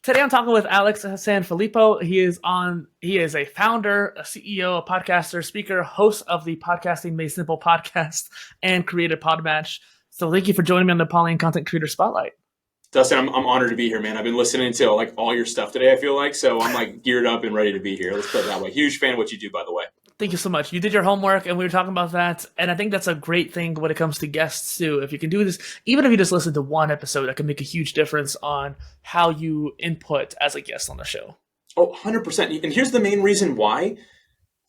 Today I'm talking with Alex Sanfilippo. He is a founder, a CEO, a podcaster, speaker, host of the Podcasting Made Simple podcast, and created Podmatch. So thank you for joining me on the Poly and Content Creator Spotlight. Dustin, I'm honored to be here, man. I've been listening to all your stuff today, I feel like. So I'm geared up and ready to be here. Let's put it that way. Huge fan of what you do, by the way. Thank you so much. You did your homework, and we were talking about that. And I think that's a great thing when it comes to guests, too. If you can do this, even if you just listen to one episode, that can make a huge difference on how you input as a guest on the show. Oh, 100%. And here's the main reason why.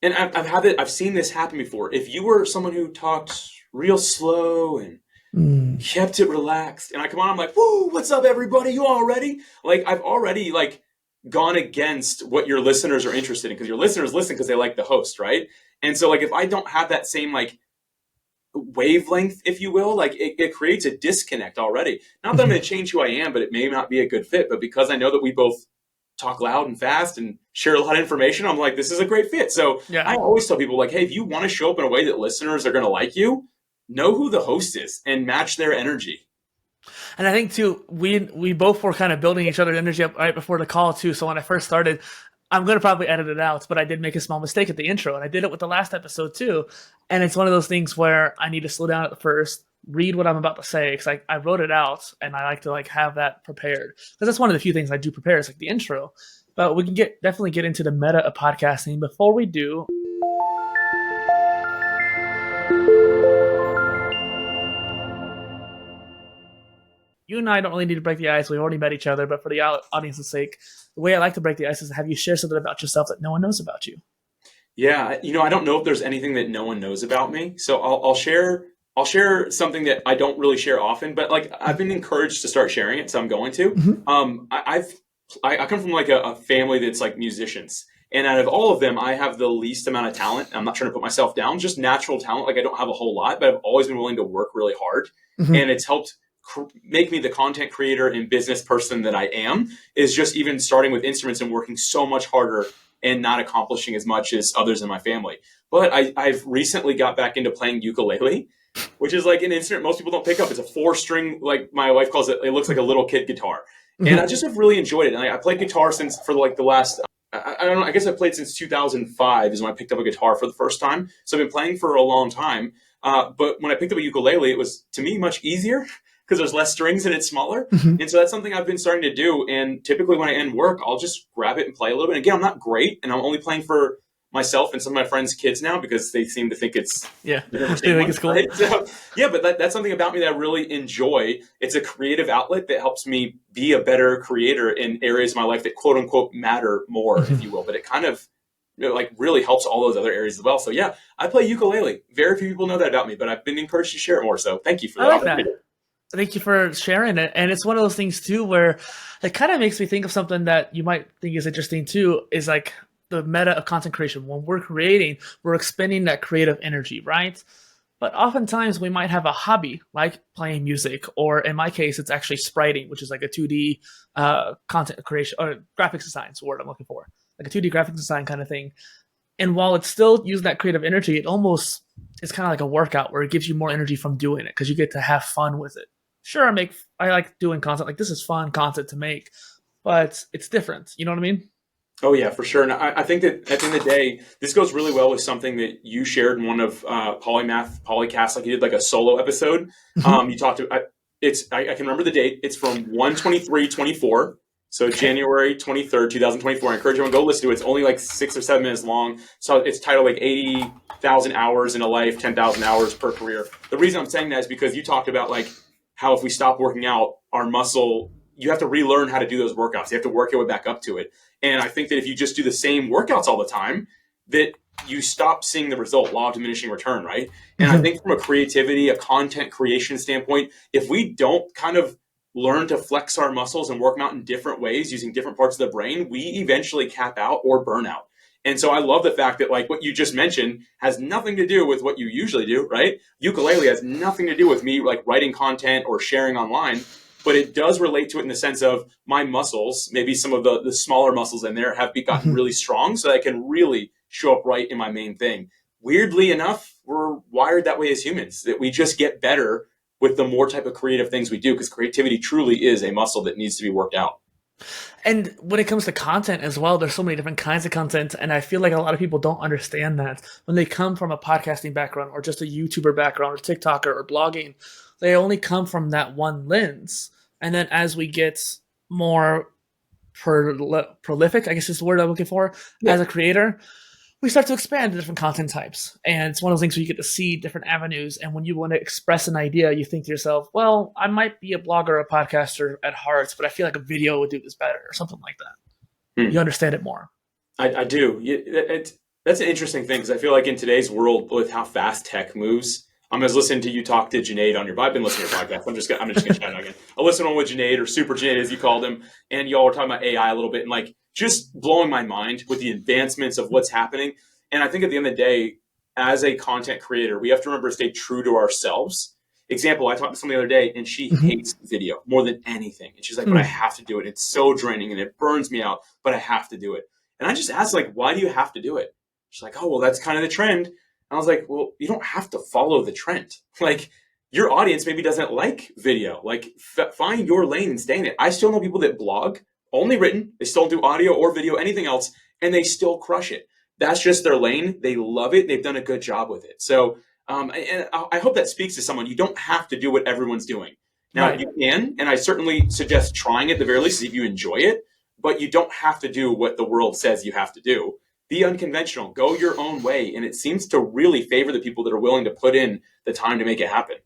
And I've seen this happen before. If you were someone who talked real slow and kept it relaxed, and I come on, I'm like, woo, what's up, everybody? You all ready? I've already gone against what your listeners are interested in, because your listeners listen because they like the host, right? And so if I don't have that same wavelength, if you will, it creates a disconnect already. Not that I'm going to change who I am, but it may not be a good fit. But because I know that we both talk loud and fast and share a lot of information, I'm like, this is a great fit. So yeah. I always tell people hey, if you want to show up in a way that listeners are going to like you, know who the host is and match their energy. And I think too, we both were kind of building each other's energy up right before the call too. So when I first started, I'm going to probably edit it out, but I did make a small mistake at the intro, and I did it with the last episode too. And it's one of those things where I need to slow down at the first, read what I'm about to say, because I wrote it out, and I like to have that prepared, because that's one of the few things I do prepare is the intro. But we can definitely get into the meta of podcasting. Before we do, you and I don't really need to break the ice. We've already met each other, but for the audience's sake, the way I like to break the ice is to have you share something about yourself that no one knows about you. Yeah, I don't know if there's anything that no one knows about me. So I'll share something that I don't really share often, but I've been encouraged to start sharing it, so I'm going to. Mm-hmm. I come from a family that's musicians. And out of all of them, I have the least amount of talent. I'm not trying to put myself down, just natural talent. I don't have a whole lot, but I've always been willing to work really hard. Mm-hmm. And it's helped make me the content creator and business person that I am, is just even starting with instruments and working so much harder and not accomplishing as much as others in my family. But I've recently got back into playing ukulele, which is an instrument most people don't pick up. It's a 4-string, my wife calls it, it looks like a little kid guitar. Mm-hmm. And I just have really enjoyed it. And I played guitar for the last, I don't know, I guess I played since 2005 is when I picked up a guitar for the first time. So I've been playing for a long time. But when I picked up a ukulele, it was, to me, much easier, because there's less strings and it's smaller. Mm-hmm. And so that's something I've been starting to do. And typically when I end work, I'll just grab it and play a little bit. And again, I'm not great, and I'm only playing for myself and some of my friends' kids now, because they seem to think it's it's cool. Right? So, yeah, but that's something about me that I really enjoy. It's a creative outlet that helps me be a better creator in areas of my life that quote unquote matter more, if you will. But it kind of really helps all those other areas as well. So yeah, I play ukulele. Very few people know that about me, but I've been encouraged to share it more. So thank you for that opportunity. Thank you for sharing it. And it's one of those things too, where it kind of makes me think of something that you might think is interesting too, is the meta of content creation. When we're creating, we're expending that creative energy, right? But oftentimes we might have a hobby like playing music, or in my case, it's actually spriting, which is a 2D content creation, or graphics design is the word I'm looking for, a 2D graphics design kind of thing. And while it's still using that creative energy, it almost is kind of like a workout where it gives you more energy from doing it, because you get to have fun with it. Sure, I like doing content. This is fun content to make, but it's different. You know what I mean? Oh yeah, for sure. And I think that at the end of the day, this goes really well with something that you shared in one of Polycast, you did a solo episode. Mm-hmm. You talked to, I can remember the date. It's from 1/23/24. So January 23rd, 2024. I encourage everyone to go listen to it. It's only 6 or 7 minutes long. So it's titled 80,000 hours in a life, 10,000 hours per career. The reason I'm saying that is because you talked about how if we stop working out, our muscle, you have to relearn how to do those workouts. You have to work your way back up to it. And I think that if you just do the same workouts all the time, that you stop seeing the result, law of diminishing return, right? And I think from a creativity, a content creation standpoint, if we don't kind of learn to flex our muscles and work them out in different ways using different parts of the brain, we eventually cap out or burn out. And so I love the fact that what you just mentioned has nothing to do with what you usually do, right? Ukulele has nothing to do with me writing content or sharing online, but it does relate to it in the sense of my muscles, maybe some of the smaller muscles in there have gotten really strong so that I can really show up right in my main thing. Weirdly enough, we're wired that way as humans, that we just get better with the more type of creative things we do, because creativity truly is a muscle that needs to be worked out. And when it comes to content as well, there's so many different kinds of content. And I feel like a lot of people don't understand that when they come from a podcasting background or just a YouTuber background or TikToker or blogging, they only come from that one lens. And then as we get more prolific, I guess is the word I'm looking for, Yeah. as a creator, we start to expand to different content types. And it's one of those things where you get to see different avenues. And when you want to express an idea, you think to yourself, well, I might be a blogger or a podcaster at heart, but I feel like a video would do this better or something like that. You understand it more. I do. That's an interesting thing because I feel like in today's world, with how fast tech moves, I was listening to you talk to Junaid on your. I've been listening to your podcast. I'm just gonna shout out again. I listened on with Junaid or Super Junaid as you called him, and y'all were talking about AI a little bit and like just blowing my mind with the advancements of what's happening. And I think at the end of the day, as a content creator, we have to remember to stay true to ourselves. Example, I talked to someone the other day and she hates video more than anything. And she's like, but I have to do it. It's so draining and it burns me out, but I have to do it. And I just asked, like, why do you have to do it? She's like, oh, well, that's kind of the trend. And I was like, well, you don't have to follow the trend. Like, your audience maybe doesn't like video. Like, find your lane and stay in it. I still know people that blog, only written. They still do audio or video, anything else, and they still crush it. That's just their lane. They love it. They've done a good job with it. So, and I hope that speaks to someone. You don't have to do what everyone's doing. Now, Right. you can, and I certainly suggest trying it at the very least if you enjoy it, but you don't have to do what the world says you have to do. Be unconventional, go your own way. And it seems to really favor the people that are willing to put in the time to make it happen.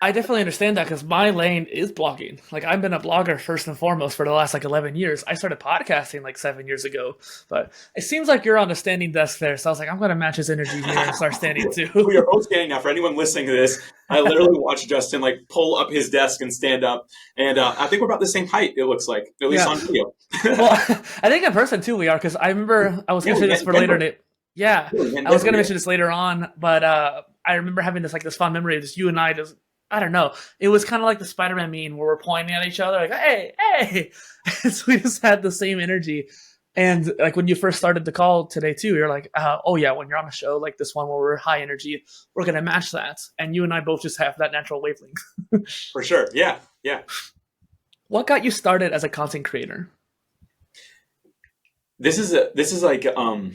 I definitely understand that because my lane is blogging. Like I've been a blogger first and foremost for the last like 11 years. I started podcasting like 7 years ago, but it seems like you're on a standing desk there. So I was like, I'm going to match his energy here and start standing too. We are both standing now. For anyone listening to this, I literally watched Justin like pull up his desk and stand up. And I think we're about the same height, it looks like, at least Yeah. on video. Well, I think in person too we are because I remember I was going to say this for later. Yeah, I was going to mention this later on, but I remember having this fond memory of just you and I just. I don't know. It was kind of like the Spider-Man meme where we're pointing at each other like, hey, hey. So we just had the same energy. And like when you first started the call today too, you're like, oh yeah, when you're on a show like this one where we're high energy, we're going to match that. And you and I both just have that natural wavelength. For sure. Yeah. Yeah. What got you started as a content creator? This is like, I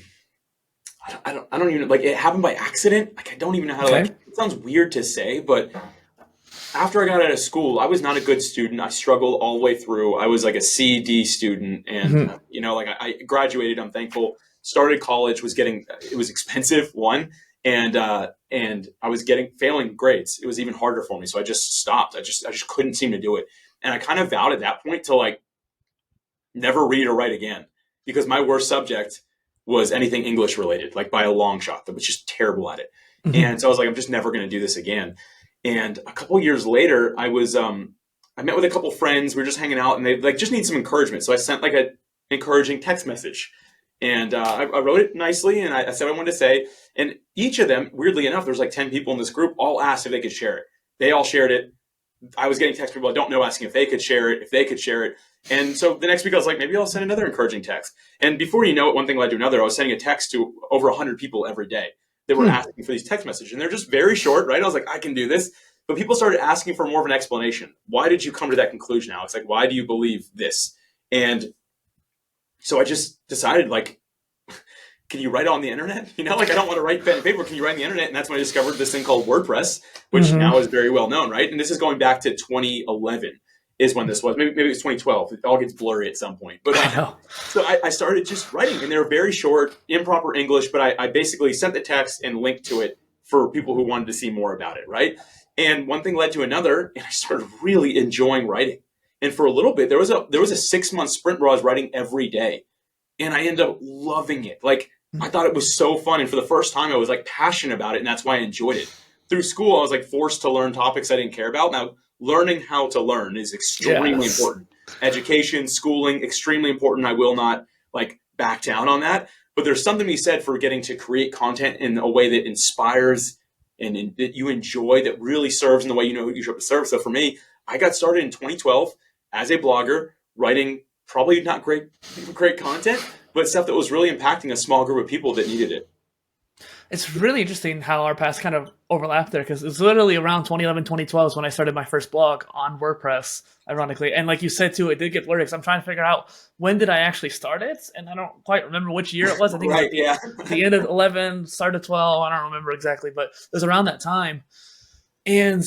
don't even like it happened by accident. Like, I don't even know how to Okay. like, it sounds weird to say, but after I got out of school, I was not a good student. I struggled all the way through. I was like a C, D student. And, like I graduated, I'm thankful. Started college, it was expensive, one. And I was failing grades. It was even harder for me. So I just stopped. I just couldn't seem to do it. And I kind of vowed at that point to like never read or write again because my worst subject was anything English related, like by a long shot. That was just terrible at it. And so I was like, I'm just never going to do this again. And a couple of years later, I met with a couple friends. We were just hanging out, and they like just need some encouragement. So I sent like an encouraging text message, and I wrote it nicely, and I said what I wanted to say. And each of them, weirdly enough, there's like 10 people in this group, all asked if they could share it. They all shared it. I was getting text people I don't know asking if they could share it, if they could share it. And so the next week I was like, maybe I'll send another encouraging text. And before you know it, one thing led to another. I was sending a text to over 100 people every day that were asking for these text messages. And they're just very short, right? I was like, I can do this. But people started asking for more of an explanation. Why did you come to that conclusion, Alex? Like, why do you believe this? And so I just decided, like, can you write on the internet? Like I don't want to write pen and paper. Can you write on the internet? And that's when I discovered this thing called WordPress, which now is very well known, right? And this is going back to 2011 is when this was. Maybe it was 2012. It all gets blurry at some point. But I know. so I started just writing, and they were very short, improper English, but I basically sent the text and linked to it for people who wanted to see more about it, right? And one thing led to another, and I started really enjoying writing. And for a little bit, there was a 6-month sprint where I was writing every day. And I ended up loving it. Like, I thought it was so fun. And for the first time, I was like passionate about it. And that's why I enjoyed it. Through school, I was like forced to learn topics I didn't care about. Now, learning how to learn is extremely important. Education, schooling, extremely important. I will not like back down on that. But there's something to be said for getting to create content in a way that inspires and that you enjoy, that really serves in the way you know you should serve. So for me, I got started in 2012 as a blogger, writing probably not great content, but stuff that was really impacting a small group of people that needed it. It's really interesting how our paths kind of overlap there because it's literally around 2011, 2012 is when I started my first blog on WordPress, ironically. And like you said too, it did get blurry because I'm trying to figure out when did I actually start it, and I don't quite remember which year it was. I think it was Right. at Yeah. the end of 11, start of 12. I don't remember exactly, but it was around that time. And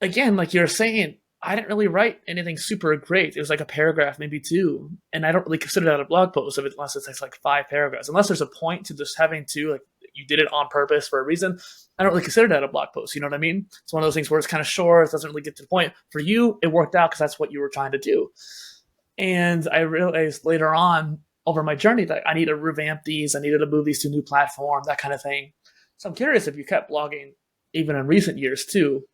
again, like you're saying, I didn't really write anything super great. It was like a paragraph, maybe two, and I don't really consider that a blog post unless it's like 5 paragraphs. Unless there's a point to just having to like you did it on purpose for a reason. I don't really consider that a blog post. You know what I mean? It's one of those things where it's kind of short, it doesn't really get to the point. For you, it worked out because that's what you were trying to do. And I realized later on over my journey that I need to revamp these. I needed to move these to a new platform, that kind of thing. So I'm curious if you kept blogging even in recent years too.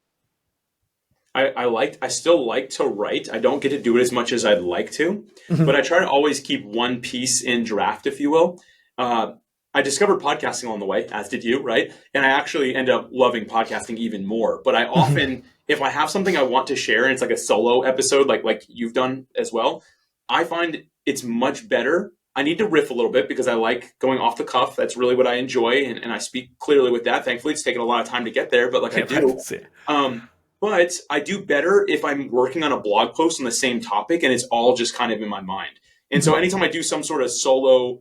I still like to write. I don't get to do it as much as I'd like to, but Mhm. I try to always keep one piece in draft, if you will. Uh, I discovered podcasting along the way, as did you, right? And I actually end up loving podcasting even more. But I Mhm. often, if I have something I want to share and it's like a solo episode, like you've done as well, I find it's much better. I need to riff a little bit because I like going off the cuff. That's really what I enjoy, and I speak clearly with that. Thankfully, it's taken a lot of time to get there, but like I Yeah, I can do. see it. Um, but I do better if I'm working on a blog post on the same topic and it's all just kind of in my mind. And so Mhm. anytime I do some sort of solo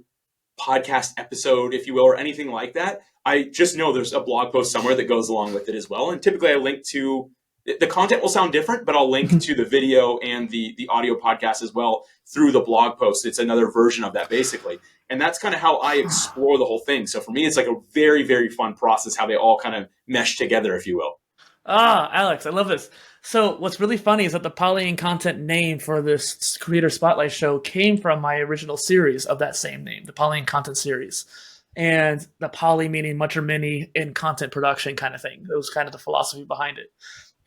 podcast episode, if you will, or anything like that, I just know there's a blog post somewhere that goes along with it as well. And typically I link to the content will sound different, but I'll link Mhm. to the video and the audio podcast as well through the blog post. It's another version of that basically. And that's kind of how I explore the whole thing. So for me, it's like a very, very fun process how they all kind of mesh together, if you will. Ah, Alex, I love this. So, what's really funny is that the Poly and Content name for this Creator Spotlight show came from my original series of that same name, the Poly and Content series. And the poly meaning much or many in content production kind of thing. That was kind of the philosophy behind it.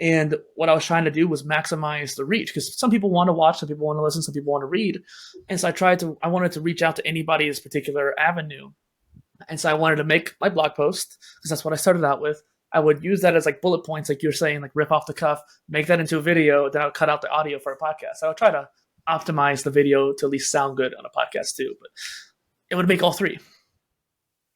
And what I was trying to do was maximize the reach because some people want to watch, some people want to listen, some people want to read. And so I wanted to reach out to anybody's particular avenue. And so I wanted to make my blog post because that's what I started out with. I would use that as like bullet points, like you're saying, like rip off the cuff, make that into a video, then I would cut out the audio for a podcast. So I would try to optimize the video to at least sound good on a podcast too, but it would make all three.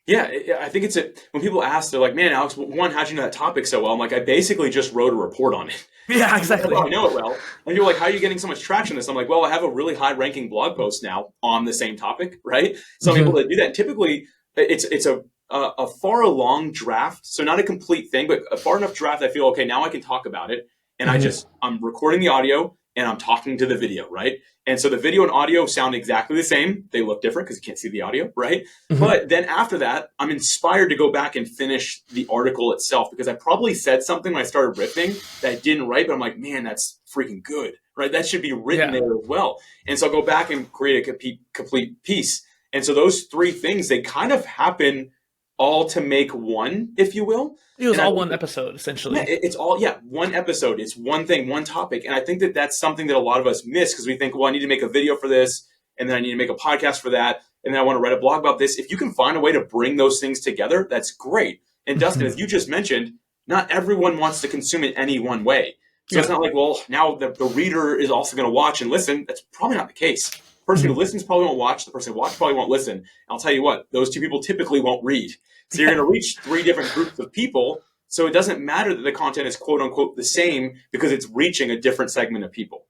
Yeah, I think when people ask, they're like, "Man, Alex, one, how'd you know that topic so well?" I'm like, "I basically just wrote a report on it. Yeah, That's how exactly. I know it well." And people are like, "How are you getting so much traction on this?" I'm like, "Well, I have a really high-ranking blog post now on the same topic, right? So I'm able Mhm. to do that. And typically, it's a far along draft, so not a complete thing, but a far enough draft. I feel okay. Now I can talk about it, and Mhm. I'm recording the audio and I'm talking to the video, right? And so the video and audio sound exactly the same. They look different because you can't see the audio, right? Mhm. But then after that, I'm inspired to go back and finish the article itself because I probably said something when I started riffing that I didn't write, but I'm like, man, that's freaking good, right? That should be written Yeah. there as well. And so I'll go back and create a complete piece. And so those three things, they kind of happen all to make one, if you will. It was And I all think one episode yeah, essentially. it's all one episode. It's one thing, one topic, and I think that that's something that a lot of us miss because we think, well, I need to make a video for this, and then I need to make a podcast for that, and then I want to write a blog about this. If you can find a way to bring those things together, that's great. And Dustin, Mhm. as you just mentioned, not everyone wants to consume it any one way. So it's Yeah. not like, well, now the reader is also going to watch and listen. That's probably not the case. The person who Mhm. listens probably won't watch. The person who watches probably won't listen. And I'll tell you what, those two people typically won't read. So you're Yeah. going to reach three different groups of people, so it doesn't matter that the content is quote unquote the same because it's reaching a different segment of people.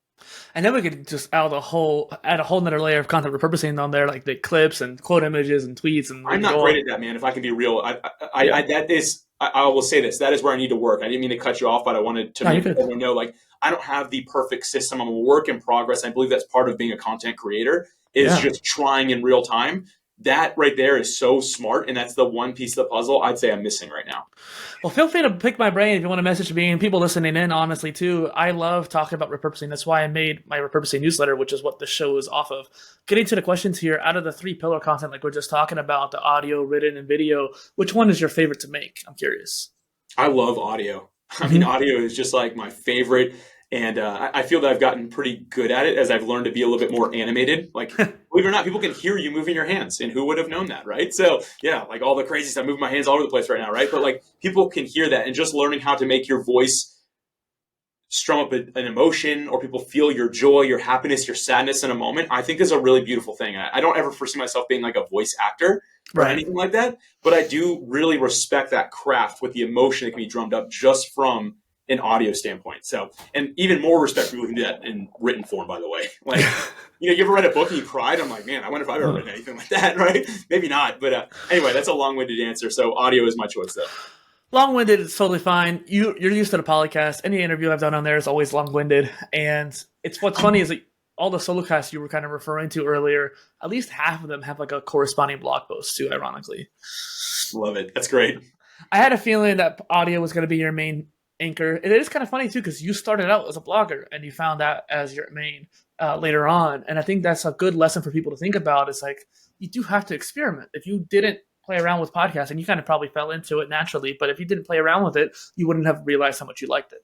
And then we could just add a whole nother layer of content repurposing on there, like the clips and quote images and tweets, and we I'm can not go great on. at that, man. If I can be real, Yeah. I will say this. That is where I need to work. I didn't mean to cut you off, but I wanted to No, you're make good. everyone know, like, I don't have the perfect system. I'm a work in progress. I believe that's part of being a content creator is Yeah. just trying in real time. That right there is so smart, and that's the one piece of the puzzle I'd say I'm missing right now. Well, feel free to pick my brain if you want to message me and people listening in, honestly, too. I love talking about repurposing. That's why I made my repurposing newsletter, which is what the show is off of. Getting to the questions here, out of the three pillar content, like we're just talking about, the audio, written, and video, which one is your favorite to make? I'm curious. I love audio. I mean, Mm-hmm. audio is just like my favorite. And I feel that I've gotten pretty good at it as I've learned to be a little bit more animated. Like, believe it or not, people can hear you moving your hands. And who would have known that, right? So, yeah, like all the crazy stuff, moving my hands all over the place right now, right? But like people can hear that and just learning how to make your voice strum up an emotion, or people feel your joy, your happiness, your sadness in a moment, I think is a really beautiful thing. I don't ever foresee myself being like a voice actor or Right. anything like that, but I do really respect that craft with the emotion that can be drummed up just from an audio standpoint. So, and even more respect for people who can do that in written form, by the way. Like, you ever read a book and you cried? I'm like, man, I wonder if I've ever written anything like that, right? Maybe not. But anyway, that's a long-winded answer. So audio is my choice, though. Long-winded is totally fine. You're used to the podcast. Any interview I've done on there is always long-winded. And what's funny is that all the solo casts you were kind of referring to earlier, at least half of them have like a corresponding blog post too, ironically. Love it. That's great. I had a feeling that audio was going to be your main anchor. It is kind of funny too, because you started out as a blogger and you found that as your main later on. And I think that's a good lesson for people to think about. It's like, you do have to experiment. If you didn't play around with podcasting, you kind of probably fell into it naturally, but if you didn't play around with it, you wouldn't have realized how much you liked it.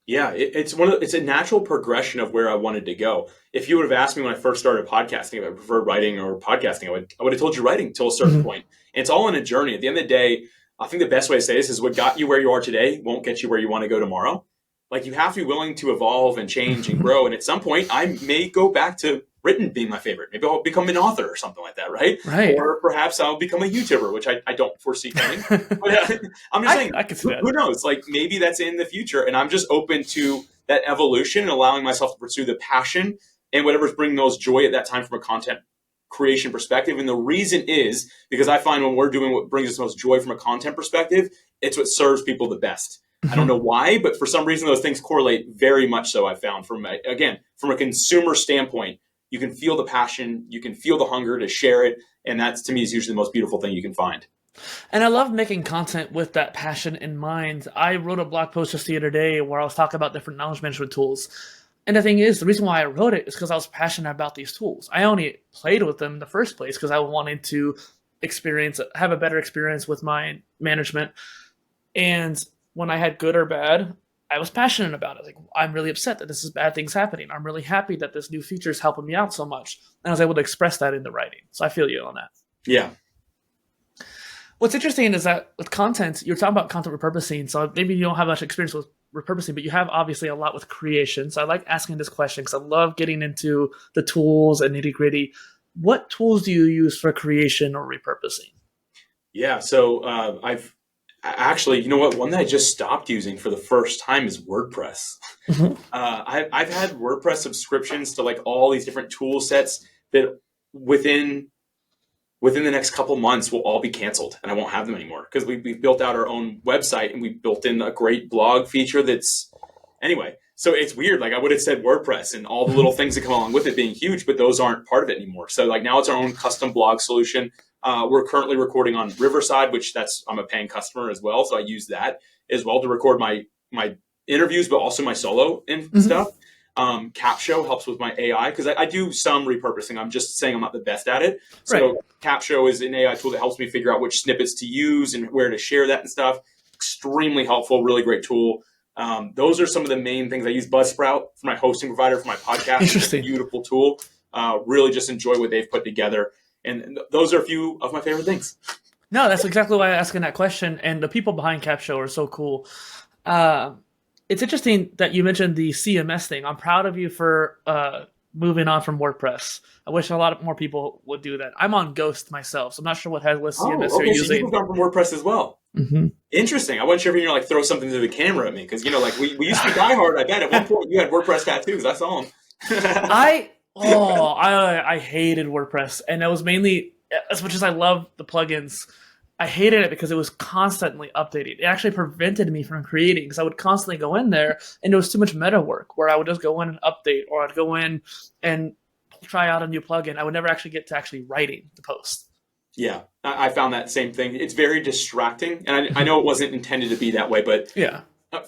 Yeah, it's a natural progression of where I wanted to go. If you would have asked me when I first started podcasting if I preferred writing or podcasting, I would have told you writing till a certain point. And it's all in a journey. At the end of the day, I think the best way to say this is what got you where you are today won't get you where you want to go tomorrow. Like, you have to be willing to evolve and change and grow. And at some point, I may go back to written being my favorite. Maybe I'll become an author or something like that, right? Right. Or perhaps I'll become a YouTuber, which I don't foresee coming. But I'm just saying, I can see that. Who knows? Like, maybe that's in the future. And I'm just open to that evolution and allowing myself to pursue the passion and whatever's bringing those joy at that time from a content creation perspective. And the reason is because I find when we're doing what brings us most joy from a content perspective, it's what serves people the best. I don't know why, but for some reason, those things correlate very much so. I've found from a consumer standpoint, you can feel the passion, you can feel the hunger to share it. And that, to me, is usually the most beautiful thing you can find. And I love making content with that passion in mind. I wrote a blog post just the other day where I was talking about different knowledge management tools. And the thing is, the reason why I wrote it is because I was passionate about these tools. I only played with them in the first place because I wanted to have a better experience with my management. And when I had good or bad, I was passionate about it. Like, I'm really upset that this is bad things happening. I'm really happy that this new feature is helping me out so much. And I was able to express that in the writing. So I feel you on that. Yeah. What's interesting is that with content, you're talking about content repurposing. So maybe you don't have much experience with repurposing, but you have obviously a lot with creation. So I like asking this question because I love getting into the tools and nitty gritty. What tools do you use for creation or repurposing? Yeah. So I've actually, you know what? One that I just stopped using for the first time is WordPress. I've had WordPress subscriptions to like all these different tool sets that within the next couple months will all be canceled and I won't have them anymore because we've built out our own website and we've built in a great blog feature anyway. So it's weird. Like, I would have said WordPress and all the little things that come along with it being huge, but those aren't part of it anymore. So like now it's our own custom blog solution. We're currently recording on Riverside, which I'm a paying customer as well. So I use that as well to record my interviews, but also my solo and stuff. Capshow helps with my AI because I do some repurposing. I'm just saying I'm not the best at it. So right. Capshow is an AI tool that helps me figure out which snippets to use and where to share that and stuff. Extremely helpful, really great tool. Those are some of the main things. I use Buzzsprout for my hosting provider for my podcast. Interesting. It's a beautiful tool. Really just enjoy what they've put together. And those are a few of my favorite things. No, that's exactly why I'm asking that question. And the people behind Capshow are so cool. It's interesting that you mentioned the CMS thing. I'm proud of you for moving on from WordPress. I wish a lot more people would do that. I'm on Ghost myself, so I'm not sure what CMS you're using. So you've gone from WordPress as well. Interesting. I wasn't sure if you're going to throw something to the camera at me because we used to be diehard. I bet at one point you had WordPress tattoos. I saw them. I hated WordPress, and it was mainly, as much as I love the plugins, I hated it because it was constantly updating. It actually prevented me from creating because I would constantly go in there and there was too much meta work where I would just go in and update, or I'd go in and try out a new plugin. I would never actually get to actually writing the post. Yeah, I found that same thing. It's very distracting. And I know it wasn't intended to be that way, but yeah.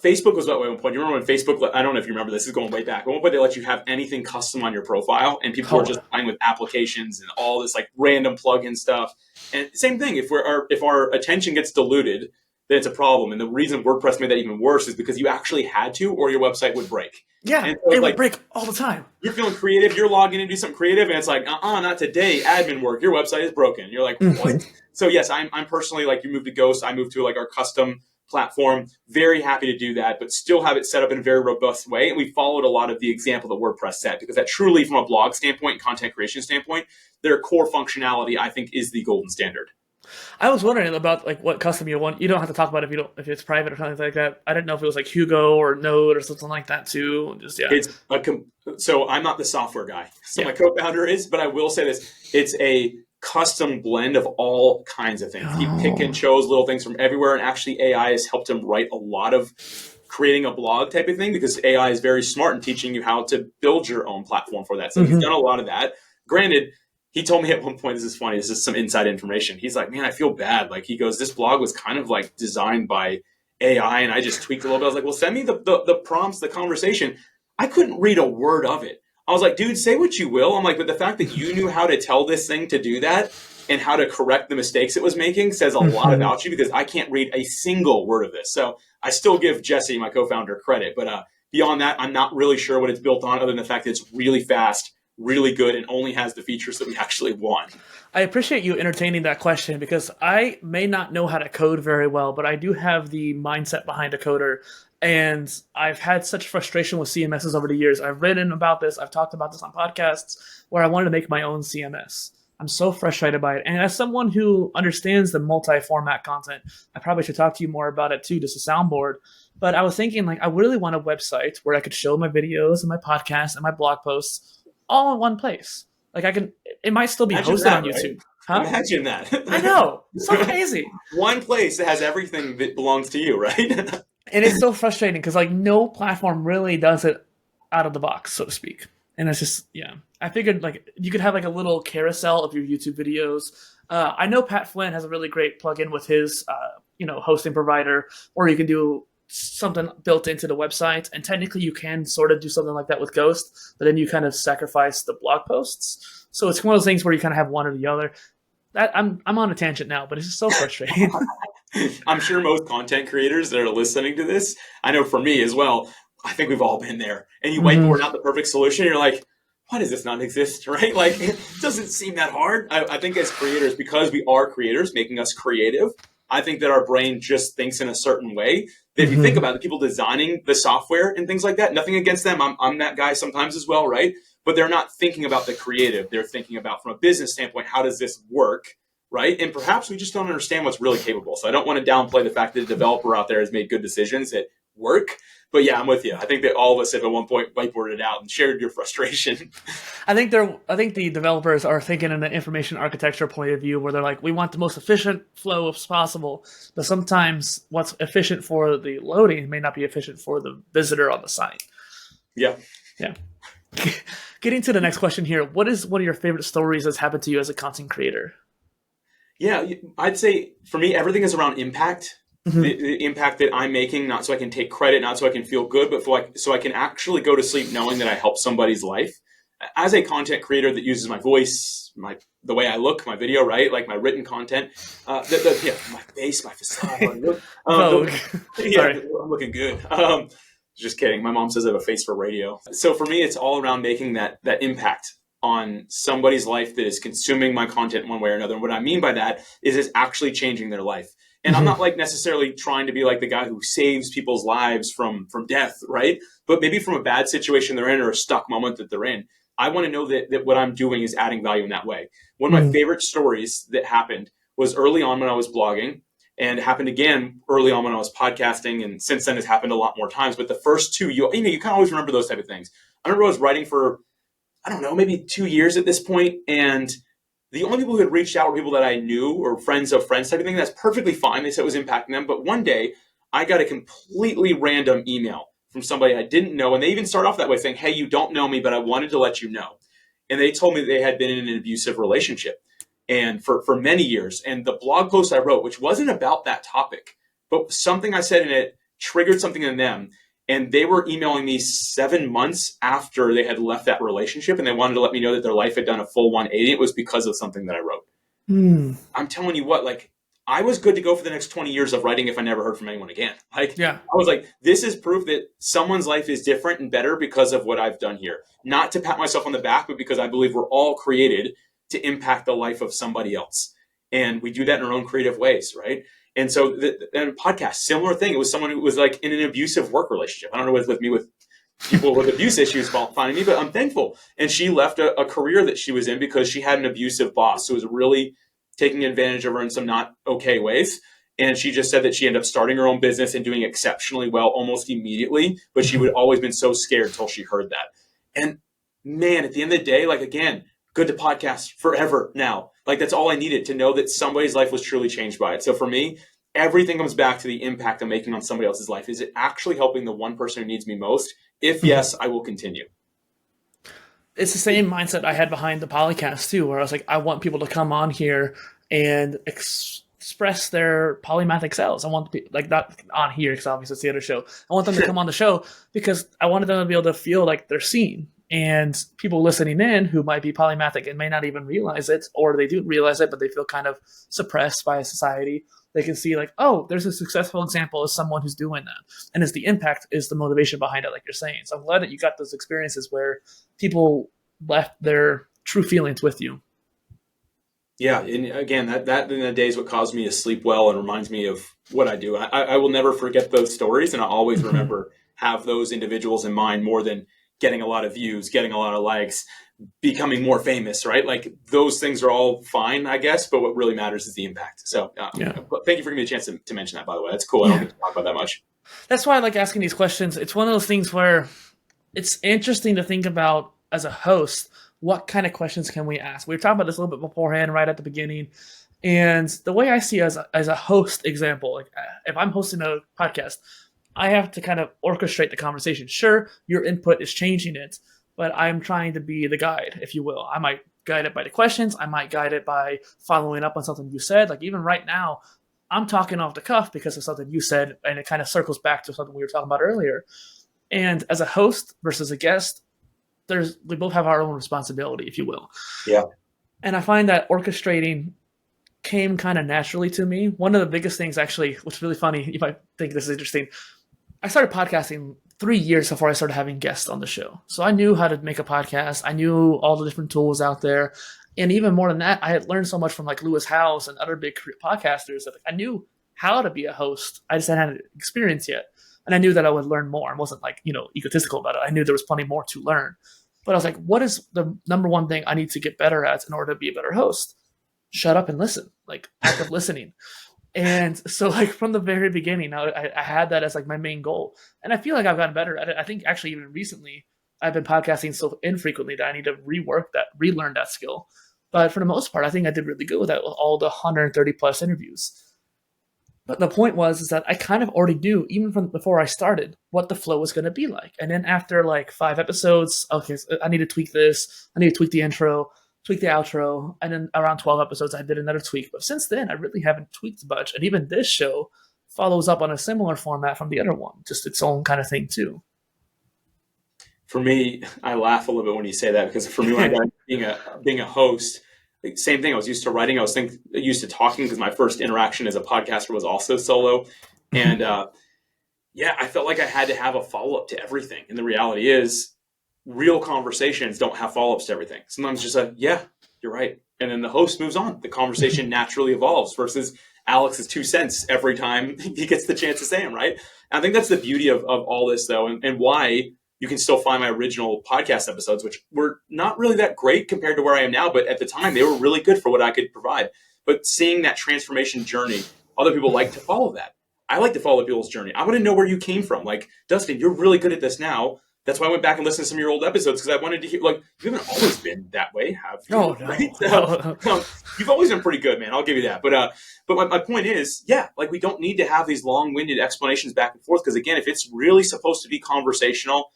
Facebook was that way at one point. You remember when Facebook, I don't know if you remember, this is going way back. At one point, they let you have anything custom on your profile, and people were just playing with applications and all this like random plugin stuff. And same thing, if our attention gets diluted, then it's a problem. And the reason WordPress made that even worse is because you actually had to, or your website would break. Yeah, and so it would break all the time. You're feeling creative, you're logging in to do something creative, and it's like, not today, admin work, your website is broken. You're like, what? So yes, I'm personally, like, you moved to Ghost, I moved to like our custom platform. Very happy to do that, but still have it set up in a very robust way. And we followed a lot of the example that WordPress set, because that truly, from a blog standpoint and content creation standpoint, their core functionality, I think, is the golden standard. I was wondering about like what custom you want. You don't have to talk about it if it's private or something like that. I didn't know if it was like Hugo or Node or something like that too. Just So I'm not the software guy. So my co-founder is, but I will say this: it's a custom blend of all kinds of things. He pick and chose little things from everywhere, and actually AI has helped him write a lot of creating a blog type of thing, because AI is very smart in teaching you how to build your own platform for that. So he's done a lot of that. Granted, he told me at one point, this is funny, this is some inside information. He's like, man, I feel bad. Like, he goes, this blog was kind of like designed by AI, and I just tweaked a little bit. I was like, well, send me the prompts, the conversation. I couldn't read a word of it. I was like, dude, say what you will. I'm like, but the fact that you knew how to tell this thing to do that and how to correct the mistakes it was making says a lot about you, because I can't read a single word of this. So I still give Jesse, my co-founder, credit. But beyond that, I'm not really sure what it's built on, other than the fact that it's really fast, really good, and only has the features that we actually want. I appreciate you entertaining that question, because I may not know how to code very well, but I do have the mindset behind a coder. And I've had such frustration with CMSs over the years. I've written about this. I've talked about this on podcasts where I wanted to make my own CMS. I'm so frustrated by it. And as someone who understands the multi-format content, I probably should talk to you more about it too, just a soundboard. But I was thinking, like, I really want a website where I could show my videos and my podcasts and my blog posts all in one place. Like, it might still be hosted on YouTube. Right? Huh? Imagine that. I know. It's so crazy. One place that has everything that belongs to you, right? And it's so frustrating because, like, no platform really does it out of the box, so to speak. And it's just, I figured, like, you could have, like, a little carousel of your YouTube videos. I know Pat Flynn has a really great plugin with his, hosting provider, or you can do something built into the website. And technically you can sort of do something like that with Ghost, but then you kind of sacrifice the blog posts. So it's one of those things where you kind of have one or the other. I'm on a tangent now, but it's just so frustrating. I'm sure most content creators that are listening to this, I know for me as well, I think we've all been there. And you whiteboard out the perfect solution, and you're like, why does this not exist, right? Like, it doesn't seem that hard. I think as creators, because we are creators, making us creative, I think that our brain just thinks in a certain way. That if you think about the people designing the software and things like that, nothing against them. I'm that guy sometimes as well, right? But they're not thinking about the creative. They're thinking about, from a business standpoint, how does this work, right? And perhaps we just don't understand what's really capable. So I don't want to downplay the fact that a developer out there has made good decisions that work. But yeah, I'm with you. I think that all of us have at one point whiteboarded it out and shared your frustration. I think the developers are thinking in an information architecture point of view, where they're like, we want the most efficient flow as possible. But sometimes what's efficient for the loading may not be efficient for the visitor on the site. Yeah. Getting to the next question here, what is one of your favorite stories that's happened to you as a content creator? Yeah, I'd say for me, everything is around impact. The impact that I'm making, not so I can take credit, not so I can feel good, but so I can actually go to sleep knowing that I helped somebody's life. As a content creator that uses my voice, the way I look, my video, right? Like my written content, my face, my facade. Sorry. I'm looking good. Just kidding. My mom says I have a face for radio. So for me, it's all around making that impact on somebody's life that is consuming my content one way or another. And what I mean by that is it's actually changing their life. And I'm not like necessarily trying to be like the guy who saves people's lives from death, right? But maybe from a bad situation they're in, or a stuck moment that they're in. I want to know that what I'm doing is adding value in that way. One of my favorite stories that happened was early on when I was blogging, and it happened again early on when I was podcasting. And since then it's happened a lot more times. But the first two, you kind of always remember those type of things. I remember I was writing for, I don't know, maybe 2 years at this point, and the only people who had reached out were people that I knew, or friends of friends type of thing. That's perfectly fine. They said it was impacting them. But one day I got a completely random email from somebody I didn't know. And they even start off that way, saying, hey, you don't know me, but I wanted to let you know. And they told me that they had been in an abusive relationship and for many years. And the blog post I wrote, which wasn't about that topic, but something I said in it triggered something in them. And they were emailing me 7 months after they had left that relationship, and they wanted to let me know that their life had done a full 180. It was because of something that I wrote. I'm telling you what, like, I was good to go for the next 20 years of writing if I never heard from anyone again. I was like, this is proof that someone's life is different and better because of what I've done here. Not to pat myself on the back, but because I believe we're all created to impact the life of somebody else. And we do that in our own creative ways, right? And so and podcast, similar thing. It was someone who was like in an abusive work relationship. I don't know what with me with people with abuse issues finding me, but I'm thankful. And she left a career that she was in because she had an abusive boss who was really taking advantage of her in some not okay ways. And she just said that she ended up starting her own business and doing exceptionally well almost immediately. But she would always been so scared till she heard that. And man, at the end of the day, like again, good to podcast forever now. Like that's all I needed to know that somebody's life was truly changed by it. So for me, everything comes back to the impact I'm making on somebody else's life. Is it actually helping the one person who needs me most? If yes, I will continue. It's the same mindset I had behind the podcast too, where I was like, I want people to come on here and express their polymathic selves. I want to be like not on here because obviously it's the other show. I want them to come on the show because I wanted them to be able to feel like they're seen. And people listening in who might be polymathic and may not even realize it, or they do realize it, but they feel kind of suppressed by society. They can see like, oh, there's a successful example of someone who's doing that. And it's the impact is the motivation behind it, like you're saying. So I'm glad that you got those experiences where people left their true feelings with you. Yeah, and again, that in the day is what caused me to sleep well and reminds me of what I do. I will never forget those stories, and I always remember have those individuals in mind more than getting a lot of views, getting a lot of likes, becoming more famous, right? Like those things are all fine, I guess, but what really matters is the impact. So thank you for giving me a chance to mention that, by the way. That's cool. I don't get to talk about that much. That's why I like asking these questions. It's one of those things where it's interesting to think about as a host, what kind of questions can we ask? We were talking about this a little bit beforehand, right at the beginning. And the way I see it as a host example, like if I'm hosting a podcast, I have to kind of orchestrate the conversation. Sure, your input is changing it, but I'm trying to be the guide, if you will. I might guide it by the questions. I might guide it by following up on something you said. Like even right now, I'm talking off the cuff because of something you said, and it kind of circles back to something we were talking about earlier. And as a host versus a guest, we both have our own responsibility, if you will. Yeah. And I find that orchestrating came kind of naturally to me. One of the biggest things, actually, which is really funny, you might think this is interesting. I started podcasting 3 years before I started having guests on the show. So I knew how to make a podcast. I knew all the different tools out there. And even more than that, I had learned so much from like Lewis Howes and other big podcasters that I knew how to be a host. I just hadn't had experience yet. And I knew that I would learn more. I wasn't like, egotistical about it. I knew there was plenty more to learn. But I was like, what is the number one thing I need to get better at in order to be a better host? Shut up and listen, like active listening. And so like from the very beginning, I had that as like my main goal. And I feel like I've gotten better at it. I think actually even recently I've been podcasting so infrequently that I need to relearn that skill. But for the most part, I think I did really good with that, with all the 130 plus interviews. But the point is that I kind of already knew, even from before I started, what the flow was going to be like. And then after like 5 episodes, okay, so I need to tweak this. I need to tweak the intro, tweak the outro. And then around 12 episodes, I did another tweak. But since then, I really haven't tweaked much. And even this show follows up on a similar format from the other one, just its own kind of thing too. For me, I laugh a little bit when you say that, because for me, when I got being a host, like, same thing. I was used to writing. I was used to talking, because my first interaction as a podcaster was also solo. And I felt like I had to have a follow-up to everything. And the reality is, real conversations don't have follow-ups to everything. Sometimes just like, yeah, you're right. And then the host moves on. The conversation naturally evolves, versus Alex's 2 cents every time he gets the chance to say them, right? And I think that's the beauty of all this, though, and why you can still find my original podcast episodes, which were not really that great compared to where I am now. But at the time, they were really good for what I could provide. But seeing that transformation journey, other people like to follow that. I like to follow people's journey. I want to know where you came from. Like, Dustin, you're really good at this now. That's why I went back and listened to some of your old episodes, because I wanted to hear, like, you haven't always been that way, have you? Oh, no. Right? No. You've always been pretty good, man. I'll give you that. But my point is, like, we don't need to have these long-winded explanations back and forth, because, again, if it's really supposed to be conversational,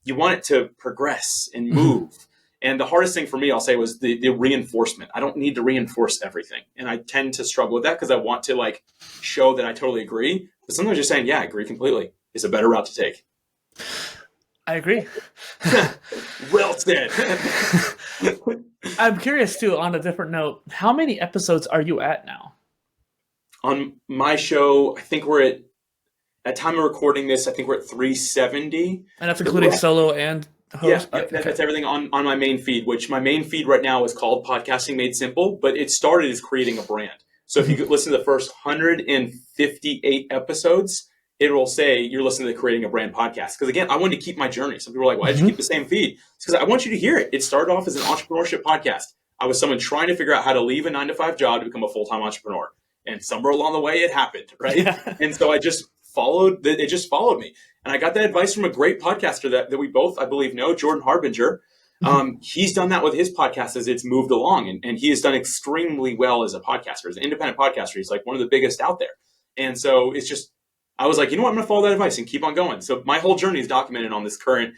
you want it to progress and move. And the hardest thing for me, I'll say, was the reinforcement. I don't need to reinforce everything. And I tend to struggle with that, because I want to, like, show that I totally agree. But sometimes just saying, yeah, I agree completely is a better route to take. I agree. Well said. I'm curious too, on a different note, how many episodes are you at now? On my show, I think we're at time of recording this, I think we're at 370. And that's including solo and host? Yeah, that's everything on my main feed, which my main feed right now is called Podcasting Made Simple, but it started as creating a brand. So if you listen to the first 158 episodes, it will say you're listening to Creating a Brand podcast. Because again, I wanted to keep my journey. Some people are like, why did you keep the same feed? It's because I want you to hear it. It started off as an entrepreneurship podcast. I was someone trying to figure out how to leave a 9-to-5 job to become a full-time entrepreneur. And somewhere along the way, it happened, right? Yeah. And so it just followed me. And I got that advice from a great podcaster that we both, I believe, know, Jordan Harbinger. He's done that with his podcast as it's moved along. And he has done extremely well as a podcaster, as an independent podcaster. He's like one of the biggest out there. And so it's just, I was like, you know what, I'm going to follow that advice and keep on going. So my whole journey is documented on this current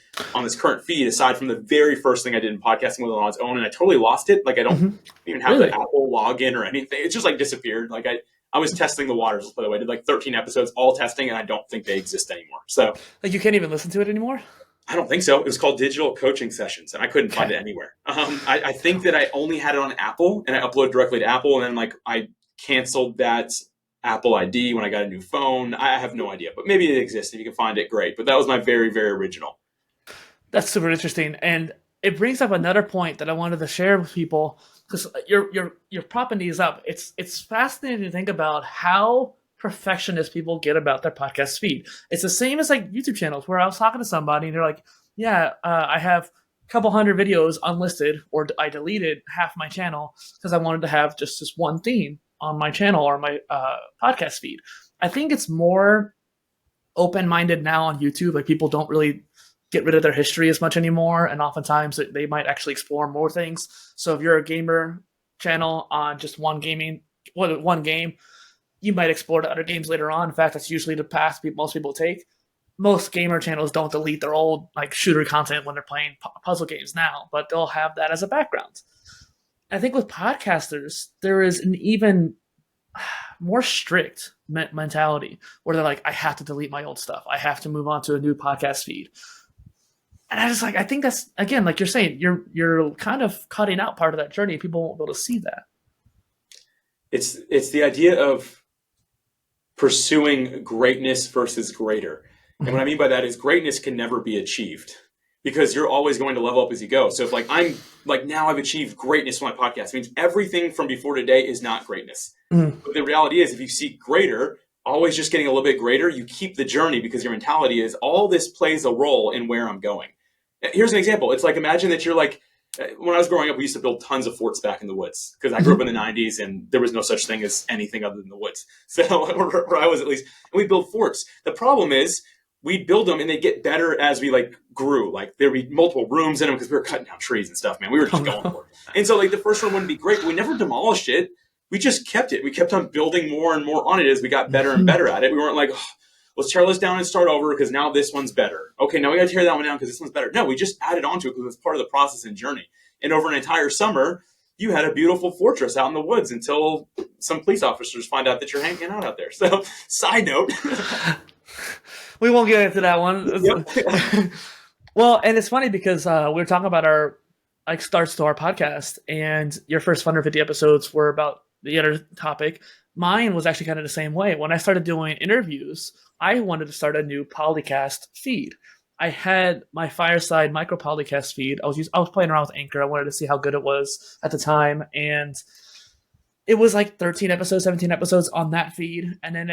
feed, aside from the very first thing I did in podcasting with on its own. And I totally lost it. Like I don't even have the Apple login or anything. It just like disappeared. Like I was testing the waters, by the way. I did like 13 episodes, all testing, and I don't think they exist anymore. So Like you can't even listen to it anymore? I don't think so. It was called Digital Coaching Sessions, and I couldn't find it anywhere. I think that I only had it on Apple, and I uploaded directly to Apple, and then like I canceled that Apple ID when I got a new phone. I have no idea, but maybe it exists. If you can find it, great. But that was my very, very original. That's super interesting, and it brings up another point that I wanted to share with people, because you're propping these up. It's fascinating to think about how perfectionist people get about their podcast feed. It's the same as like YouTube channels, where I was talking to somebody and they're like, yeah, I have a couple hundred videos unlisted, or I deleted half my channel because I wanted to have just this one theme on my channel or my podcast feed. I think it's more open-minded now on YouTube. Like people don't really get rid of their history as much anymore, and oftentimes they might actually explore more things. So if you're a gamer channel on just one game, you might explore the other games later on. In fact, that's usually the path most people take. Most gamer channels don't delete their old like shooter content when they're playing puzzle games now, but they'll have that as a background. I think with podcasters, there is an even more strict mentality where they're like, I have to delete my old stuff. I have to move on to a new podcast feed. And I think that's, again, like you're saying, you're kind of cutting out part of that journey. People won't be able to see that. It's the idea of pursuing greatness versus greater. And what I mean by that is greatness can never be achieved because you're always going to level up as you go. So if like I'm like now I've achieved greatness with my podcast, it means everything from before today is not greatness. But the reality is if you seek greater, always just getting a little bit greater, you keep the journey because your mentality is all this plays a role in where I'm going. Here's an example. It's like, imagine that you're like, when I was growing up, we used to build tons of forts back in the woods because I grew up in the 90s and there was no such thing as anything other than the woods. So where I was at least, and we build forts. The problem is we'd build them and they'd get better as we like grew. Like there'd be multiple rooms in them because we were cutting down trees and stuff, man. We were just going for it. And so like the first one wouldn't be great, but we never demolished it. We just kept it. We kept on building more and more on it as we got better and better at it. We weren't like, oh, let's tear this down and start over because now this one's better. Okay, now we got to tear that one down because this one's better. No, we just added on to it because it was part of the process and journey. And over an entire summer, you had a beautiful fortress out in the woods until some police officers find out that you're hanging out there. So, side note. We won't get into that one. Yep. Well, and it's funny because we were talking about our like starts to our podcast, and your first 150 episodes were about the other topic. Mine was actually kind of the same way. When I started doing interviews, I wanted to start a new Polycast feed. I had my Fireside micro Polycast feed. I was playing around with Anchor. I wanted to see how good it was at the time, and it was like 13 episodes, 17 episodes on that feed. And then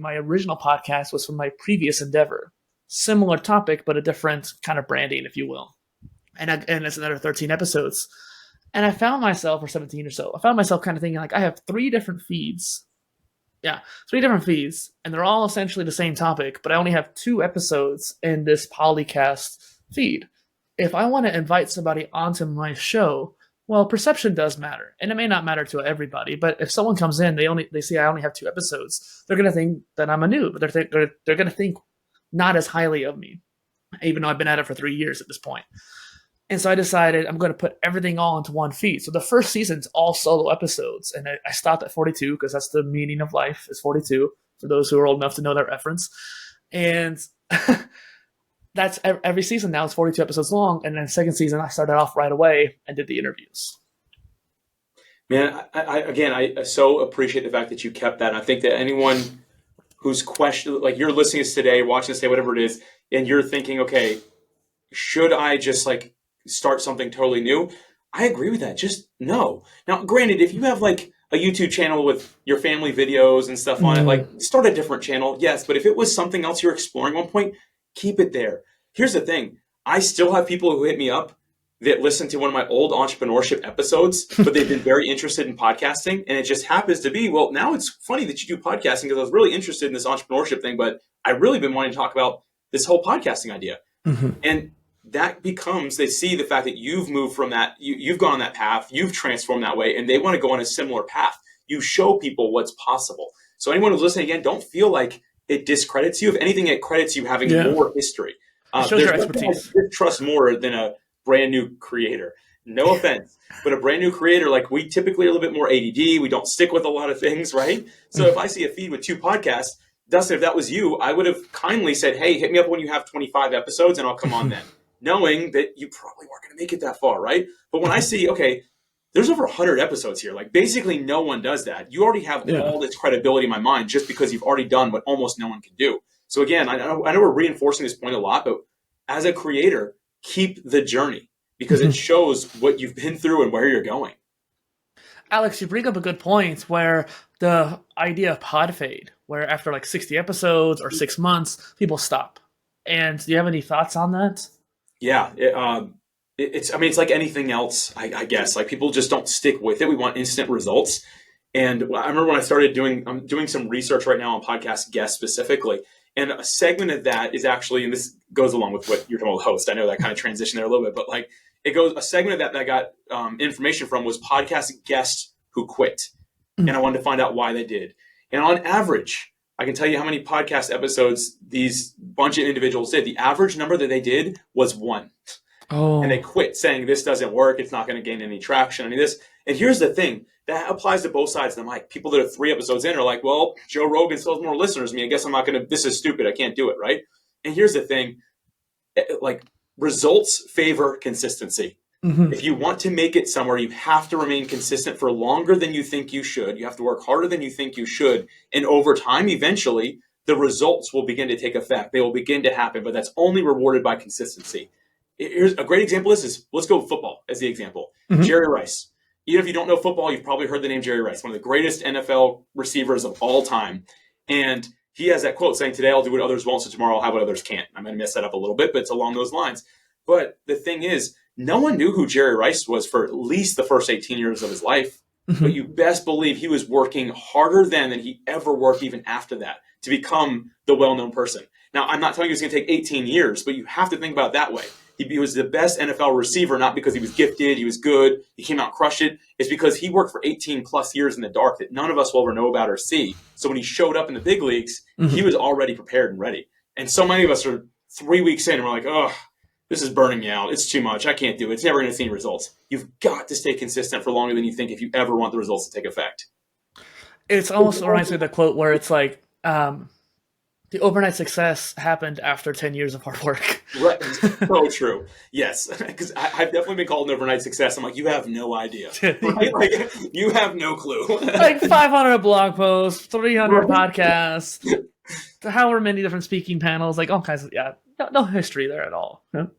my original podcast was from my previous endeavor. Similar topic, but a different kind of branding, if you will. And it's another 13 episodes. And I found myself, or 17 or so, kind of thinking like, I have 3 different feeds. Yeah, 3 different feeds, and they're all essentially the same topic, but I only have 2 episodes in this Polycast feed. If I want to invite somebody onto my show, well, perception does matter, and it may not matter to everybody. But if someone comes in, they see I only have 2 episodes, they're gonna think that I'm a noob. They're gonna think not as highly of me, even though I've been at it for 3 years at this point. And so I decided I'm going to put everything all into one feed. So the first season's all solo episodes, and I stopped at 42 because that's the meaning of life is 42 for those who are old enough to know that reference. And that's every season now is 42 episodes long. And then second season, I started off right away and did the interviews. Man, I so appreciate the fact that you kept that. And I think that anyone who's like you're listening to this today, watching this today, whatever it is, and you're thinking, okay, should I just like start something totally new? I agree with that. Just no. Now, granted, if you have like a YouTube channel with your family videos and stuff on it, like start a different channel. Yes. But if it was something else you're exploring at one point, keep it there. Here's the thing. I still have people who hit me up that listen to one of my old entrepreneurship episodes, but they've been very interested in podcasting. And it just happens to be, well, now it's funny that you do podcasting because I was really interested in this entrepreneurship thing, but I've really been wanting to talk about this whole podcasting idea. And that becomes, they see the fact that you've moved from that, you've gone on that path, you've transformed that way, and they want to go on a similar path. You show people what's possible. So anyone who's listening, again, don't feel like it discredits you. If anything, it credits you having more history. Shows your expertise. Trust more than a brand new creator. No offense, but a brand new creator, like we typically are a little bit more ADD. We don't stick with a lot of things, right? So if I see a feed with 2 podcasts, Dustin, if that was you, I would have kindly said, hey, hit me up when you have 25 episodes and I'll come on then, knowing that you probably weren't going to make it that far, right? But when I see, okay, there's over 100 episodes here, like basically no one does that. You already have all this credibility in my mind just because you've already done what almost no one can do. So again, I know we're reinforcing this point a lot, but as a creator, keep the journey because it shows what you've been through and where you're going. Alex, you bring up a good point where the idea of pod fade, where after like 60 episodes or 6 months, people stop. And do you have any thoughts on that? Yeah, it's like anything else, I guess. Like people just don't stick with it. We want instant results. And I remember when I started I'm doing some research right now on podcast guests specifically. And a segment of that is actually, and this goes along with what you're talking about host. I know that kind of transition there a little bit, but like a segment of that I got information from was podcast guests who quit. And I wanted to find out why they did. And on average, I can tell you how many podcast episodes these bunch of individuals did. The average number that they did was 1. Oh. And they quit saying, this doesn't work. It's not going to gain any traction. Any of this. And here's the thing. That applies to both sides of the mic. People that are 3 episodes in are like, well, Joe Rogan still has more listeners than me. I guess I'm not going to, this is stupid. I can't do it. Right. And here's the thing. Like results favor consistency. If you want to make it somewhere, you have to remain consistent for longer than you think you should. You have to work harder than you think you should. And over time, eventually, the results will begin to take effect. They will begin to happen, but that's only rewarded by consistency. Here's a great example of this is, let's go with football as the example. Jerry Rice. Even if you don't know football, you've probably heard the name Jerry Rice, one of the greatest NFL receivers of all time. And he has that quote saying, today I'll do what others won't, so tomorrow I'll have what others can't. I'm going to mess that up a little bit, but it's along those lines. But the thing is, no one knew who Jerry Rice was for at least the first 18 years of his life. But you best believe he was working harder then than he ever worked even after that to become the well-known person. Now, I'm not telling you it's going to take 18 years, but you have to think about it that way. He was the best NFL receiver, not because he was gifted, he was good, he came out and crushed it. It's because he worked for 18 plus years in the dark that none of us will ever know about or see. So when he showed up in the big leagues, he was already prepared and ready. And so many of us are 3 weeks in and we're like, oh, this is burning me out. It's too much. I can't do it. It's never going to see any results. You've got to stay consistent for longer than you think if you ever want the results to take effect. It's almost reminds me of the quote where it's like, the overnight success happened after 10 years of hard work. Right. So true. Yes. Because I've definitely been called an overnight success. I'm like, you have no idea. Right? Like, you have no clue. Like 500 blog posts, 300 podcasts, however many different speaking panels, like all kinds of, no history there at all. No?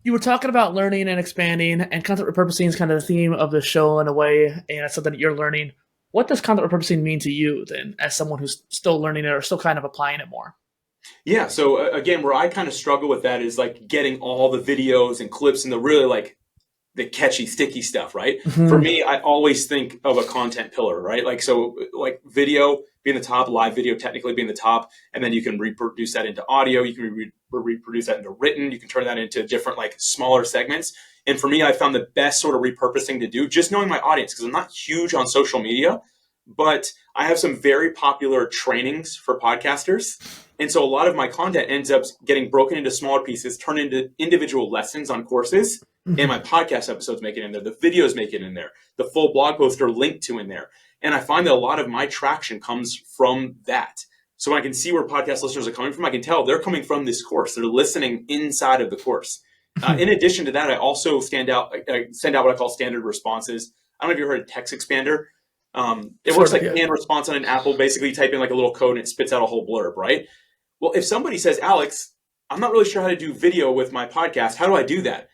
You were talking about learning and expanding, and content repurposing is kind of the theme of the show in a way, and it's something that you're learning. What does content repurposing mean to you then, as someone who's still learning it or still kind of applying it more? Yeah. So again, where I kind of struggle with that is like getting all the videos and clips and the really like the catchy, sticky stuff, right? For me, I always think of a content pillar, right? Like, so like video being the top, live video technically being the top, and then you can reproduce that into audio. You can reproduce that into written. You can turn that into different like smaller segments. And for me, I found the best sort of repurposing to do, just knowing my audience, because I'm not huge on social media, but I have some very popular trainings for podcasters. And so a lot of my content ends up getting broken into smaller pieces, turned into individual lessons on courses, and my podcast episodes make it in there. The videos make it in there. The full blog posts are linked to in there. And I find that a lot of my traction comes from that. So when I can see where podcast listeners are coming from, I can tell they're coming from this course. They're listening inside of the course. In addition to that, I also send out what I call standard responses. I don't know if you've heard of Text Expander. It works like canned response on an Apple. Basically, you type in like a little code and it spits out a whole blurb, right? Well, if somebody says, Alex, I'm not really sure how to do video with my podcast. How do I do that?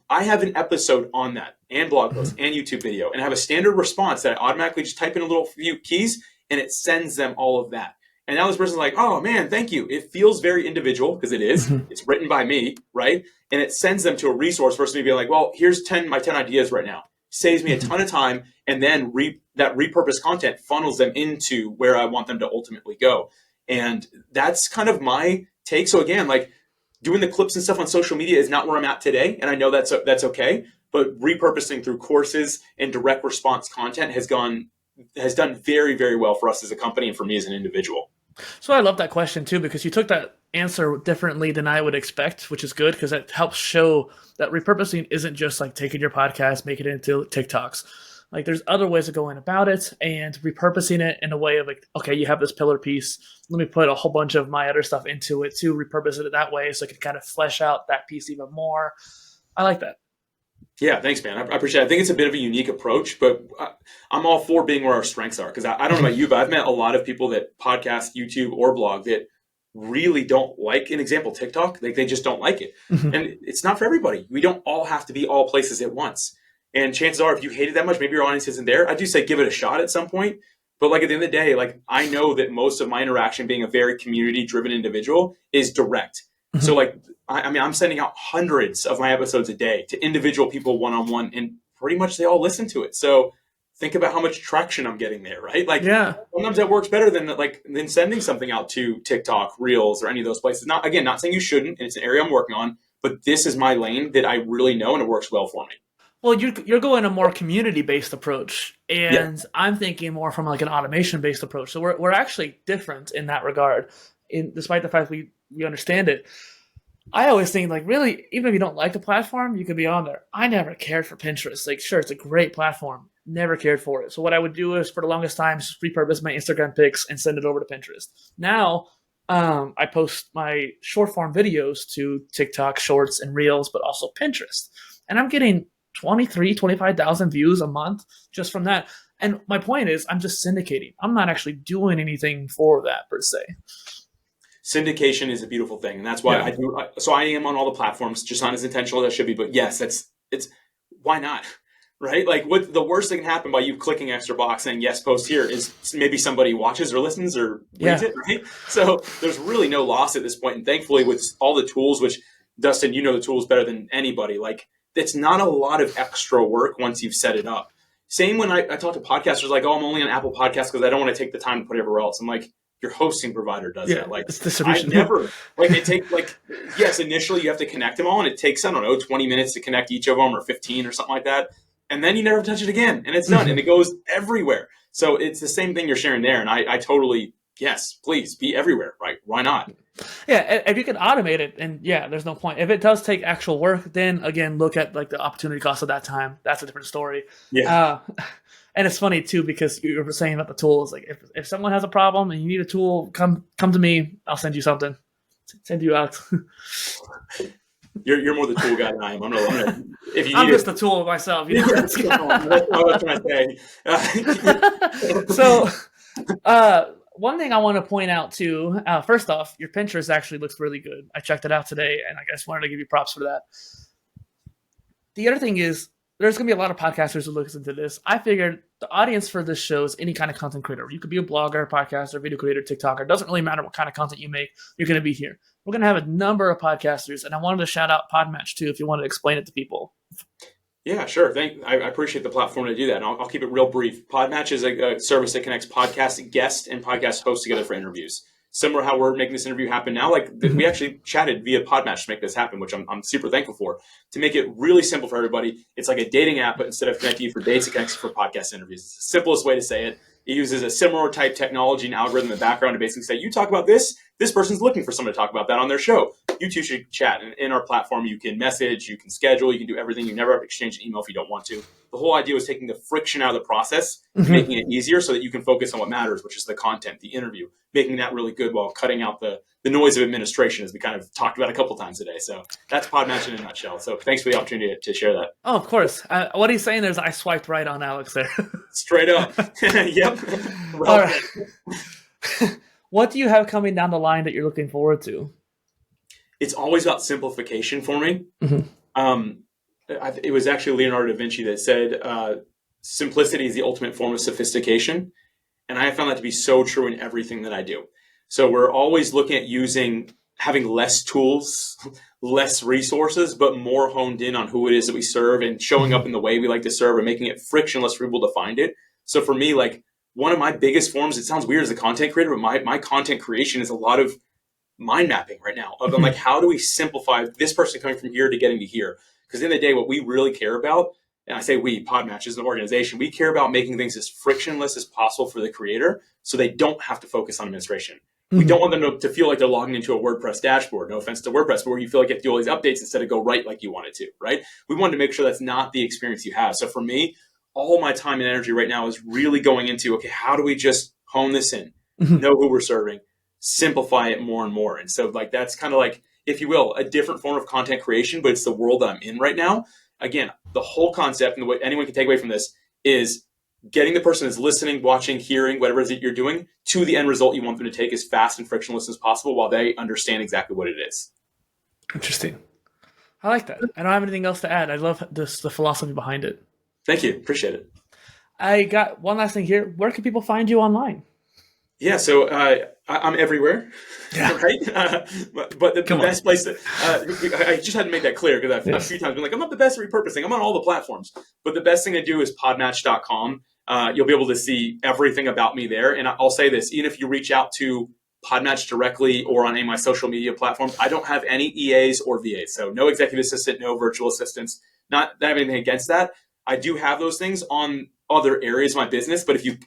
I have an episode on that and blog post and YouTube video, and I have a standard response that I automatically just type in a little few keys and it sends them all of that. And now this person's like, oh man, thank you. It feels very individual because it is. It's written by me, right? And it sends them to a resource versus me being like, well, here's my 10 ideas right now. Saves me a ton of time. And then that repurposed content funnels them into where I want them to ultimately go. And that's kind of my take. So again, like doing the clips and stuff on social media is not where I'm at today. And I know that's okay. But repurposing through courses and direct response content has done very, very well for us as a company and for me as an individual. So I love that question too, because you took that answer differently than I would expect, which is good because it helps show that repurposing isn't just like taking your podcast, make it into TikToks. Like there's other ways of going about it and repurposing it in a way of like, okay, you have this pillar piece. Let me put a whole bunch of my other stuff into it to repurpose it that way so it can kind of flesh out that piece even more. I like that. Yeah, thanks, man. I appreciate it. I think it's a bit of a unique approach, but I'm all for being where our strengths are. Because I don't know about you, but I've met a lot of people that podcast, YouTube, or blog that really don't like, an example, TikTok. Like they just don't like it. And it's not for everybody. We don't all have to be all places at once. And chances are, if you hate it that much, maybe your audience isn't there. I do say give it a shot at some point. But like at the end of the day, like I know that most of my interaction, being a very community-driven individual, is direct. So like, I mean, I'm sending out hundreds of my episodes a day to individual people one-on-one, and pretty much they all listen to it. So think about how much traction I'm getting there, right? Like sometimes that works better than sending something out to TikTok, Reels, or any of those places. Not saying you shouldn't, and it's an area I'm working on, but this is my lane that I really know and it works well for me. Well, you're going a more community-based approach, and I'm thinking more from like an automation-based approach. So we're actually different in that regard, despite the fact we understand it. I always think like really, even if you don't like the platform, you could be on there. I never cared for Pinterest. Like, sure, it's a great platform. Never cared for it. So what I would do is for the longest time, just repurpose my Instagram pics and send it over to Pinterest. Now, I post my short form videos to TikTok shorts and reels, but also Pinterest. And I'm getting 25,000 views a month just from that. And my point is I'm just syndicating. I'm not actually doing anything for that per se. Syndication is a beautiful thing, and that's why I do. So I am on all the platforms, just not as intentional as I should be. But yes, it's why not, right? Like, what the worst that can happen by you clicking extra box saying yes, post here is maybe somebody watches or listens or reads it, right? So there's really no loss at this point, and thankfully with all the tools, which Dustin, you know the tools better than anybody. Like, it's not a lot of extra work once you've set it up. Same when I talk to podcasters, like, oh, I'm only on Apple Podcasts because I don't want to take the time to put it everywhere else. I'm like, your hosting provider does that. Like, it's distribution. I never, like, it takes, like, yes, initially you have to connect them all, and it takes, I don't know, 20 minutes to connect each of them, or 15 or something like that. And then you never touch it again, and it's done, and it goes everywhere. So it's the same thing you're sharing there. And I totally, yes, please be everywhere, right? Why not? Yeah, if you can automate it, and there's no point. If it does take actual work, then again, look at like the opportunity cost of that time. That's a different story. And it's funny too, because you were saying about the tools. Like if someone has a problem and you need a tool, come to me. I'll send you something. Send you Alex. You're more the tool guy than I am. If you I'm need just the tool myself. You know? That's what I was trying to say. So, one thing I want to point out too. First off, your Pinterest actually looks really good. I checked it out today, and I just wanted to give you props for that. The other thing is, there's going to be a lot of podcasters who listen to this. I figured the audience for this show is any kind of content creator. You could be a blogger, podcaster, video creator, TikToker. It doesn't really matter what kind of content you make. You're going to be here. We're going to have a number of podcasters, and I wanted to shout out Podmatch too, if you want to explain it to people. Yeah, sure. I appreciate the platform to do that. And I'll keep it real brief. Podmatch is a service that connects podcast guests and podcast hosts together for interviews. Similar to how we're making this interview happen now. Like, we actually chatted via Podmatch to make this happen, which I'm super thankful for. To make it really simple for everybody, it's like a dating app, but instead of connecting you for dates, it connects you for podcast interviews. It's the simplest way to say it. It uses a similar type technology and algorithm in the background to basically say, you talk about this person's looking for someone to talk about that on their show. You two should chat. And in our platform, you can message, you can schedule, you can do everything. You never have to exchange an email if you don't want to. The whole idea was taking the friction out of the process, making it easier so that you can focus on what matters, which is the content, the interview, making that really good while cutting out the noise of administration, as we kind of talked about a couple times today. So that's Podmatch in a nutshell. So thanks for the opportunity to share that. Oh, of course. What he's saying is I swiped right on Alex there. Straight up. Yep. Well, all right. What do you have coming down the line that you're looking forward to? It's always about simplification for me. it was actually Leonardo da Vinci that said, simplicity is the ultimate form of sophistication. And I have found that to be so true in everything that I do. So we're always looking at having less tools, less resources, but more honed in on who it is that we serve and showing up in the way we like to serve and making it frictionless for people to find it. So for me, like one of my biggest forms, it sounds weird as a content creator, but my content creation is a lot of mind mapping right now of I'm like, how do we simplify this person coming from here to getting to here? Because in the day, what we really care about, and I say we, Podmatch is an organization, we care about making things as frictionless as possible for the creator so they don't have to focus on administration. We don't want them to feel like they're logging into a WordPress dashboard. No offense to WordPress, but where you feel like you have to do all these updates instead of go right like you wanted to, right? We wanted to make sure that's not the experience you have. So for me, all my time and energy right now is really going into, okay, how do we just hone this in, know who we're serving, simplify it more and more. And so like that's kind of like, if you will, a different form of content creation, but it's the world that I'm in right now. Again, the whole concept and what anyone can take away from this is getting the person that's listening, watching, hearing, whatever it is that you're doing, to the end result you want them to take as fast and frictionless as possible while they understand exactly what it is. Interesting. I like that. I don't have anything else to add. I love the philosophy behind it. Thank you. Appreciate it. I got one last thing here. Where can people find you online? Yeah, so I'm everywhere, right? But the best place that I just had to make that clear because I've a few times been like, I'm not the best at repurposing. I'm on all the platforms. But the best thing to do is podmatch.com. You'll be able to see everything about me there. And I'll say this, even if you reach out to Podmatch directly or on any of my social media platforms, I don't have any EAs or VAs. So no executive assistant, no virtual assistants. Not that I have anything against that. I do have those things on other areas of my business, but if you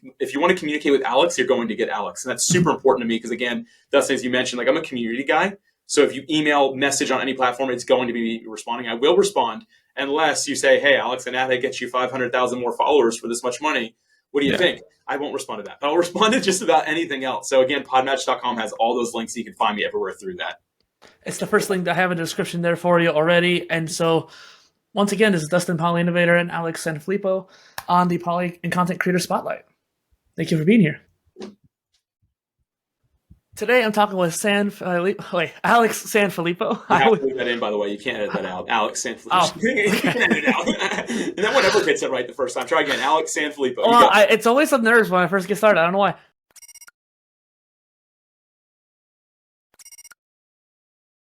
want to communicate with Alex, you're going to get Alex. And that's super important to me because again, Dustin, as you mentioned, like I'm a community guy. So if you email, message on any platform, it's going to be responding. I will respond unless you say, hey, Alex, and now they get you 500,000 more followers for this much money. What do you think? I won't respond to that, but I'll respond to just about anything else. So again, podmatch.com has all those links. You can find me everywhere through that. It's the first link that I have in the description there for you already. And so once again, this is Dustin PolyInnovator and Alex Sanfilippo on the Poly and Content Creator Spotlight. Thank you for being here. Today I'm talking with Alex Sanfilippo. You have to leave that in, by the way. You can't edit that out. Alex Sanfilippo. Oh, okay. You can edit it out. And then whatever gets it right the first time. Try again. Alex Sanfilippo. Well, it's always some nerves when I first get started. I don't know why.